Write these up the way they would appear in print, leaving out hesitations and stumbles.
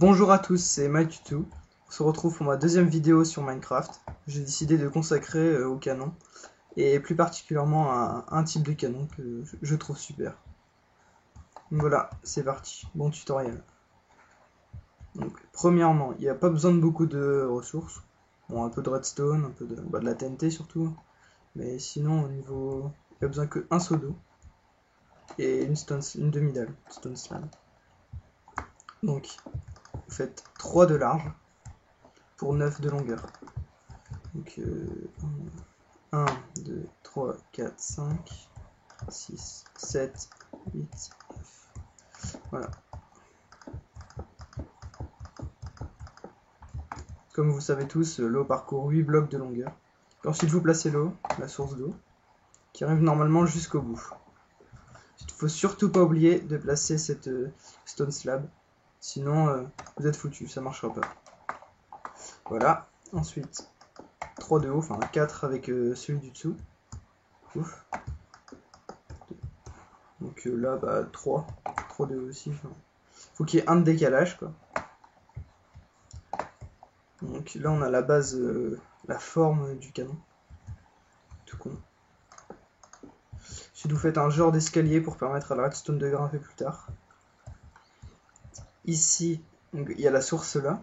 Bonjour à tous, c'est MyTutu. On se retrouve pour ma deuxième vidéo sur Minecraft. J'ai décidé de consacrer au canon, et plus particulièrement à un type de canon que je trouve super. Donc voilà, c'est parti, bon tutoriel. Donc, premièrement, il n'y a pas besoin de beaucoup de ressources. Bon, un peu de redstone, un peu de la TNT surtout. Mais sinon, au niveau, il n'y a besoin qu'un seau d'eau et une demi-dalle, stone slab. Donc, vous faites 3 de large pour 9 de longueur. Donc 1, 2, 3, 4, 5, 6, 7, 8, 9. Voilà. Comme vous savez tous, l'eau parcourt 8 blocs de longueur. Ensuite vous placez l'eau, la source d'eau, qui arrive normalement jusqu'au bout. Il ne faut surtout pas oublier de placer cette stone slab, sinon vous êtes foutu, ça ne marchera pas. Voilà, ensuite 3 de haut, enfin 4 avec celui du dessous. Ouf. Donc là, 3 de haut aussi. Faut qu'il y ait un de décalage, quoi. Donc là, on a la base, la forme du canon. Tout con. Ensuite, vous faites un genre d'escalier pour permettre à la redstone de grimper plus tard. Ici, il y a la source là.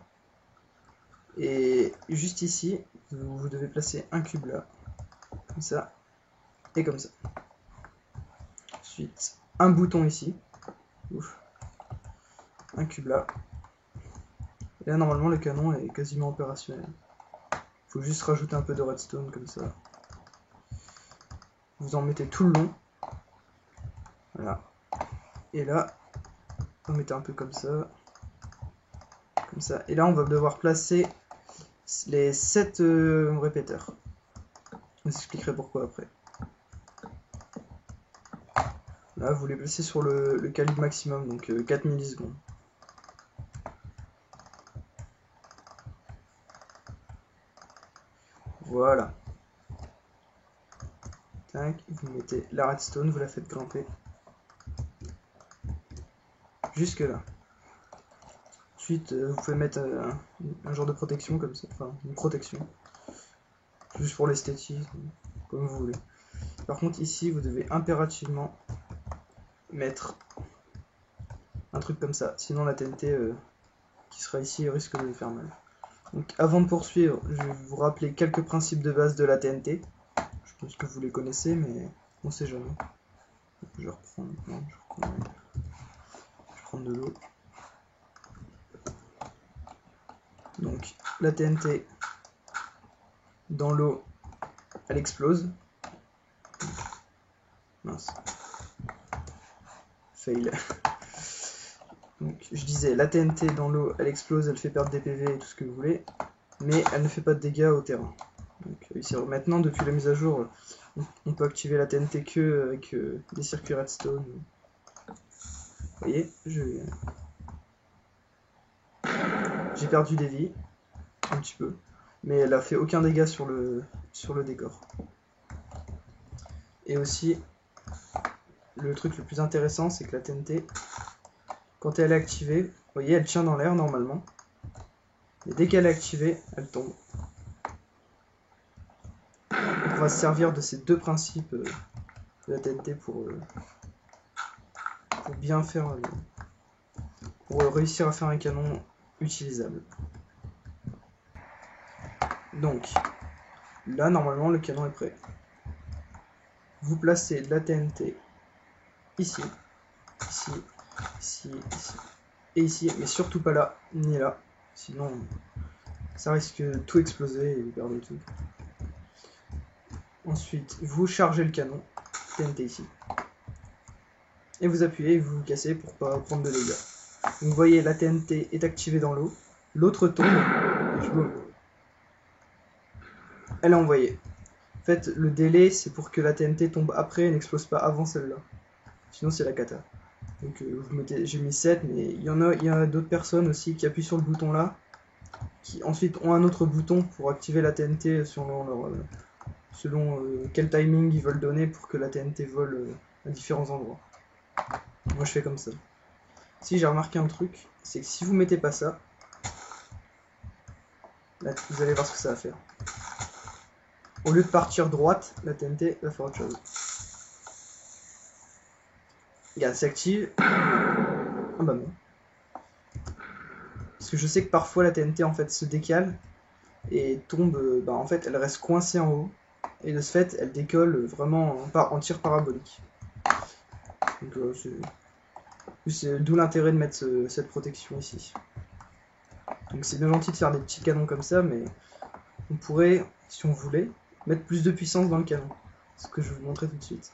Et juste ici, vous devez placer un cube là. Comme ça. Et comme ça. Ensuite, un bouton ici. Ouf. Un cube là. Et là, normalement, le canon est quasiment opérationnel. Faut juste rajouter un peu de redstone comme ça. Vous en mettez tout le long. Voilà. Et là, on mettez un peu comme ça. Comme ça. Et là, on va devoir placer les 7 répéteurs. Je vous expliquerai pourquoi après. Là, vous les placez sur le calibre maximum, donc 4 millisecondes. Voilà. Tac, vous mettez la redstone, vous la faites grimper. Jusque là. Ensuite, vous pouvez mettre un genre de protection comme ça, enfin une protection. Juste pour l'esthétique, comme vous voulez. Par contre, ici, vous devez impérativement mettre un truc comme ça, sinon la TNT qui sera ici risque de faire mal. Donc avant de poursuivre, je vais vous rappeler quelques principes de base de la TNT. Je pense que vous les connaissez, mais on sait jamais. Je vais reprendre, non, je vais prendre de l'eau. Donc la TNT dans l'eau, elle explose. Mince. Fail. Donc je disais, la TNT dans l'eau, elle explose, elle fait perdre des PV et tout ce que vous voulez, mais elle ne fait pas de dégâts au terrain. Donc ici, maintenant, depuis la mise à jour, on peut activer la TNT que avec des circuits redstone. Vous voyez, j'ai perdu des vies, un petit peu, mais elle a fait aucun dégât sur le décor. Et aussi, le truc le plus intéressant, c'est que la TNT, quand elle est activée, vous voyez, elle tient dans l'air normalement, et dès qu'elle est activée, elle tombe. On va se servir de ces deux principes de la TNT pour bien faire, pour réussir à faire un canon utilisable. Donc, là, normalement, le canon est prêt. Vous placez de la TNT ici, ici, ici, ici, et ici, mais surtout pas là, ni là, sinon ça risque de tout exploser et perdre tout. Ensuite, vous chargez le canon, TNT ici, et vous appuyez et vous vous cassez pour pas prendre de dégâts. Donc, vous voyez, la TNT est activée dans l'eau, l'autre tombe, et boum, elle est envoyée. En fait, le délai, c'est pour que la TNT tombe après et n'explose pas avant celle-là. Sinon, c'est la cata. Donc, j'ai mis 7, mais il y a d'autres personnes aussi qui appuient sur le bouton là, qui ensuite ont un autre bouton pour activer la TNT selon quel timing ils veulent donner pour que la TNT vole à différents endroits. Moi, je fais comme ça. Si j'ai remarqué un truc, c'est que si vous mettez pas ça, Là, vous allez voir ce que ça va faire. Au lieu de partir droite, la TNT va faire autre chose. Regarde, s'active. Ah bah non. Parce que je sais que parfois la TNT en fait se décale et tombe, bah en fait elle reste coincée en haut. Et de ce fait, elle décolle vraiment en tir parabolique. Donc c'est d'où l'intérêt de mettre cette protection ici. Donc c'est bien gentil de faire des petits canons comme ça, mais on pourrait, si on voulait, mettre plus de puissance dans le canon. Ce que je vais vous montrer tout de suite.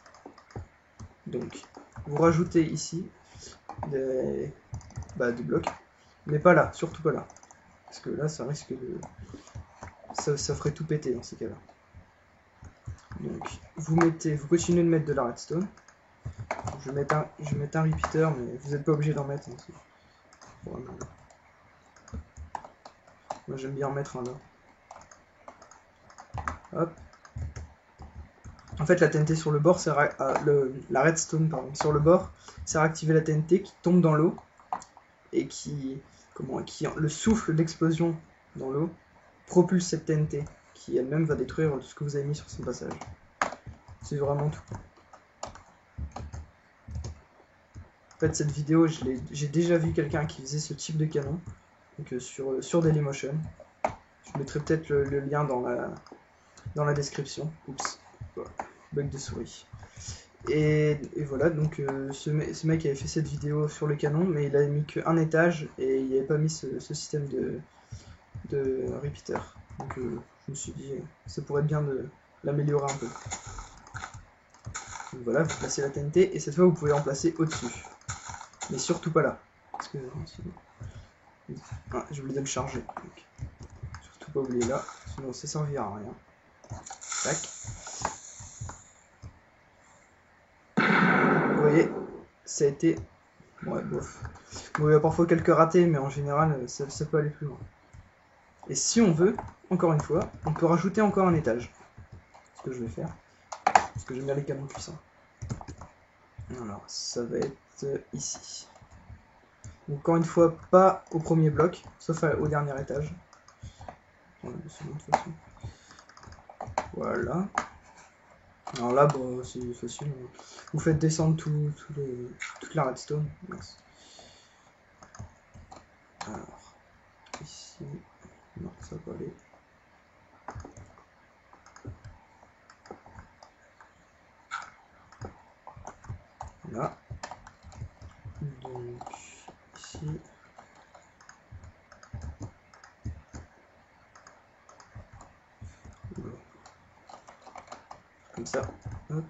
Donc, vous rajoutez ici des blocs, mais pas là, surtout pas là. Parce que là, ça risque de... Ça ferait tout péter dans ces cas-là. Donc, vous continuez de mettre de la redstone. Je vais mettre un repeater, mais vous n'êtes pas obligé d'en mettre. Hein, moi, j'aime bien en mettre un là. Hop. En fait, la TNT sur le bord, la redstone sur le bord, sert à activer la TNT qui tombe dans l'eau et le souffle d'explosion dans l'eau propulse cette TNT qui elle-même va détruire tout ce que vous avez mis sur son passage. C'est vraiment tout. En fait, cette vidéo, j'ai déjà vu quelqu'un qui faisait ce type de canon, donc sur Dailymotion. Je mettrai peut-être le lien dans la description. Oups, bug de souris. Et voilà, donc ce mec avait fait cette vidéo sur le canon, mais il avait mis qu'un étage et il n'avait pas mis ce système de repeater. Donc je me suis dit, ça pourrait être bien de l'améliorer un peu. Donc voilà, vous placez la TNT et cette fois vous pouvez en placer au-dessus. Mais surtout pas là. Parce que ah, j'ai oublié de le charger. Donc, surtout pas oublier là, sinon ça servira à rien. Tac. Vous voyez, ça a été... Ouais, bof. Bon, il y a parfois quelques ratés, mais en général, ça peut aller plus loin. Et si on veut, encore une fois, on peut rajouter encore un étage. Ce que je vais faire. Parce que j'aime bien les canons puissants. Alors, ça va être ici. Donc, encore une fois, pas au premier bloc, sauf au dernier étage. Voilà. Alors là, bon, c'est facile. Vous faites descendre toute la redstone. Alors, ici... Non, ça va pas aller. Là. Donc, ici... Comme ça. Hop.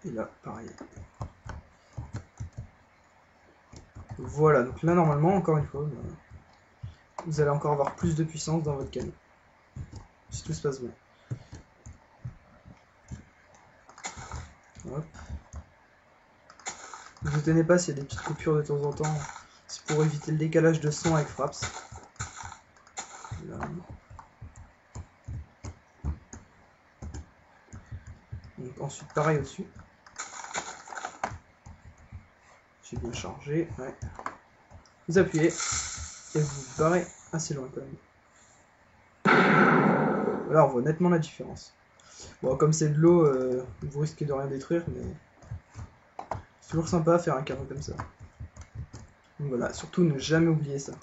Et là, pareil. Voilà, donc là, normalement, encore une fois, vous allez encore avoir plus de puissance dans votre canon. Si tout se passe bien. Hop. Ne vous étonnez pas s'il y a des petites coupures de temps en temps. C'est pour éviter le décalage de son avec Fraps. Là. Donc, ensuite, pareil au-dessus. J'ai bien chargé. Ouais. Vous appuyez et vous vous barrez assez loin quand même. Là, on voit nettement la différence. Bon, comme c'est de l'eau, vous risquez de rien détruire, mais c'est toujours sympa à faire un canon comme ça. Donc voilà, surtout ne jamais oublier ça.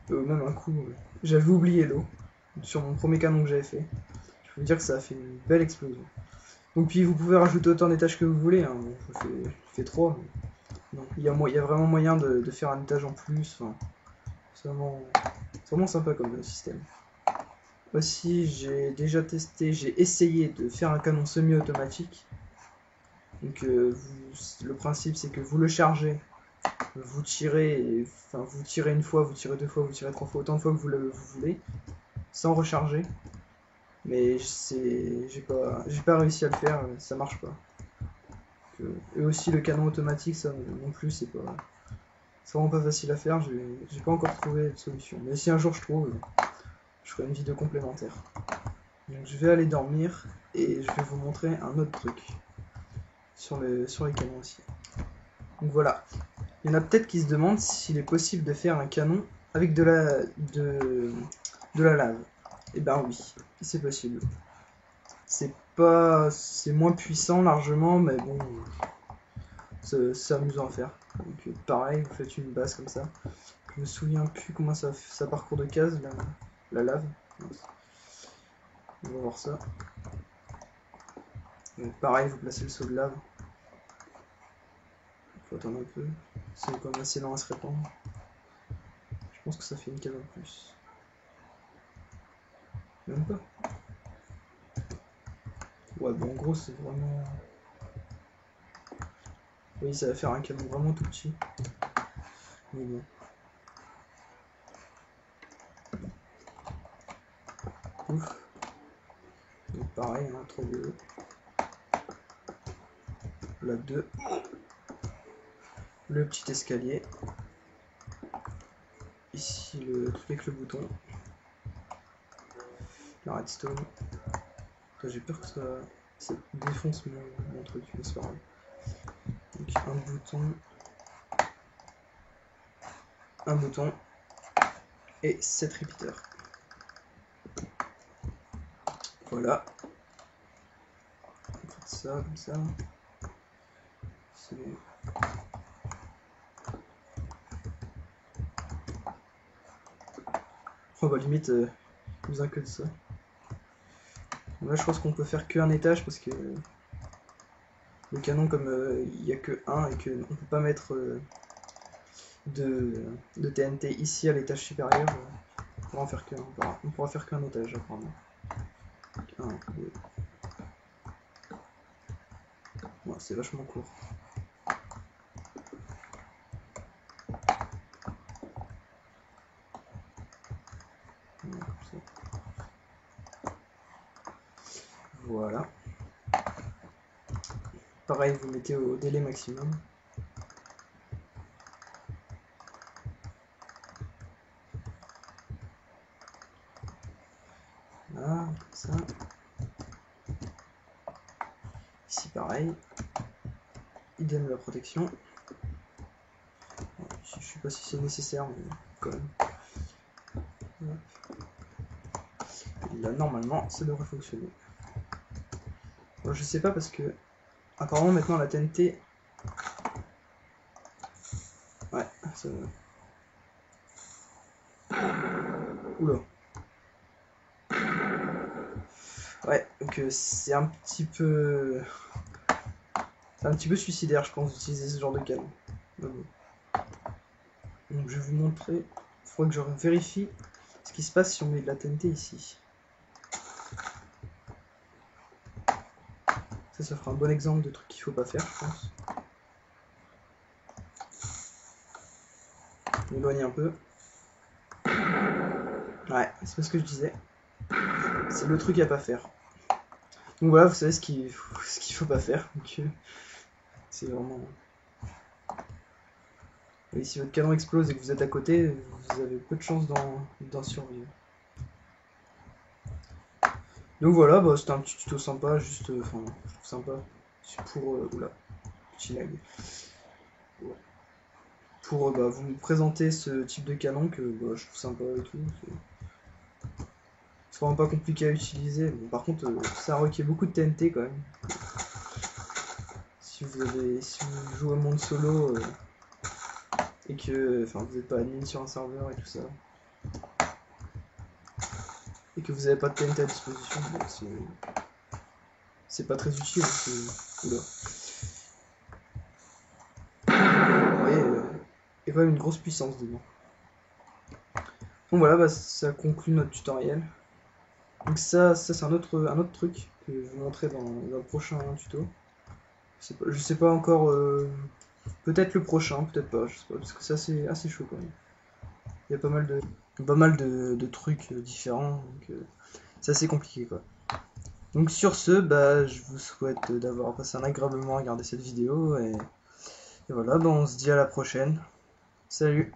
Même un coup, j'avais oublié l'eau sur mon premier canon que j'avais fait. Je peux vous dire que ça a fait une belle explosion. Donc puis vous pouvez rajouter autant d'étages que vous voulez. Hein. Bon, je fais 3. Mais non, il y a vraiment moyen de faire un étage en plus. Enfin, c'est vraiment sympa comme système. Aussi, j'ai essayé de faire un canon semi-automatique. Donc le principe c'est que vous le chargez, vous tirez, vous tirez une fois, vous tirez deux fois, vous tirez trois fois, autant de fois que vous voulez, sans recharger. Mais j'ai pas réussi à le faire, ça marche pas. Et aussi le canon automatique, ça non plus, c'est vraiment pas facile à faire, j'ai pas encore trouvé de solution. Mais si un jour je trouve, je ferai une vidéo complémentaire. Donc je vais aller dormir et je vais vous montrer un autre truc sur les canons aussi. Donc voilà, il y en a peut-être qui se demandent s'il est possible de faire un canon avec de la lave. Et ben oui, c'est possible. C'est moins puissant largement, mais bon, c'est amusant à faire. Donc pareil, vous faites une base comme ça. Je me souviens plus comment ça parcourt de cases, la lave. On va voir ça. Donc pareil, vous placez le seau de lave. Il faut attendre un peu. C'est quand même assez lent à se répandre. Je pense que ça fait une case en plus. Même pas. Ouais, bon, en gros, c'est vraiment... Oui, ça va faire un canon vraiment tout petit. Mais bon. Ouf. Donc pareil, hein, 3 2. La 2. Le petit escalier. Ici, le truc avec le bouton. La redstone. J'ai peur que ça défonce mon truc, mais c'est pas grave. Donc un bouton et 7 repeaters. Voilà. On va faire ça comme ça. Oh bah limite, plus un que de ça. Bon, là je pense qu'on peut faire qu'un étage parce que le canon, comme il n'y a que un et qu'on ne peut pas mettre de TNT ici à l'étage supérieur, on pourra faire qu'un étage apparemment. 1, 2. Ouais, c'est vachement court. Voilà. Pareil, vous mettez au délai maximum. Voilà, comme ça. Ici pareil. Idem la protection. Je sais pas si c'est nécessaire, mais quand même. Et là, normalement, ça devrait fonctionner. Bon, je sais pas parce que apparemment maintenant la TNT. Ouais, ça. Oula. Ouais, donc c'est un petit peu. C'est un petit peu suicidaire, je pense, d'utiliser ce genre de canon. Donc je vais vous montrer. Il faudrait que je vérifie ce qui se passe si on met de la TNT ici. Ça fera un bon exemple de trucs qu'il faut pas faire, je pense. On éloigne un peu. Ouais, c'est pas ce que je disais. C'est le truc à pas faire. Donc voilà, vous savez ce qu'il faut pas faire. Donc c'est vraiment... Et si votre canon explose et que vous êtes à côté, vous avez peu de chances d'en survivre. Donc voilà, bah, c'était un petit tuto sympa, juste... Enfin, je trouve sympa. C'est pour... oula, petit lag. Ouais. Pour bah, vous présenter ce type de canon que bah, je trouve sympa et tout. C'est vraiment pas compliqué à utiliser. Bon, par contre, ça requiert beaucoup de TNT quand même. Si vous jouez au monde solo et que vous n'êtes pas admin sur un serveur et tout ça, et que vous n'avez pas de TNT à disposition, c'est pas très utile. Oula. Vous voyez, il y a quand même une grosse puissance dedans. Donc voilà, bah, ça conclut notre tutoriel. Donc ça c'est un autre truc que je vais vous montrer dans le prochain tuto. Je sais pas encore, peut-être le prochain, peut-être pas, je sais pas, parce que c'est assez chaud quand même. Il y a pas mal de trucs différents, donc c'est assez compliqué quoi. Donc sur ce, bah, je vous souhaite d'avoir passé un agréable moment à regarder cette vidéo, et voilà, bah, on se dit à la prochaine. Salut!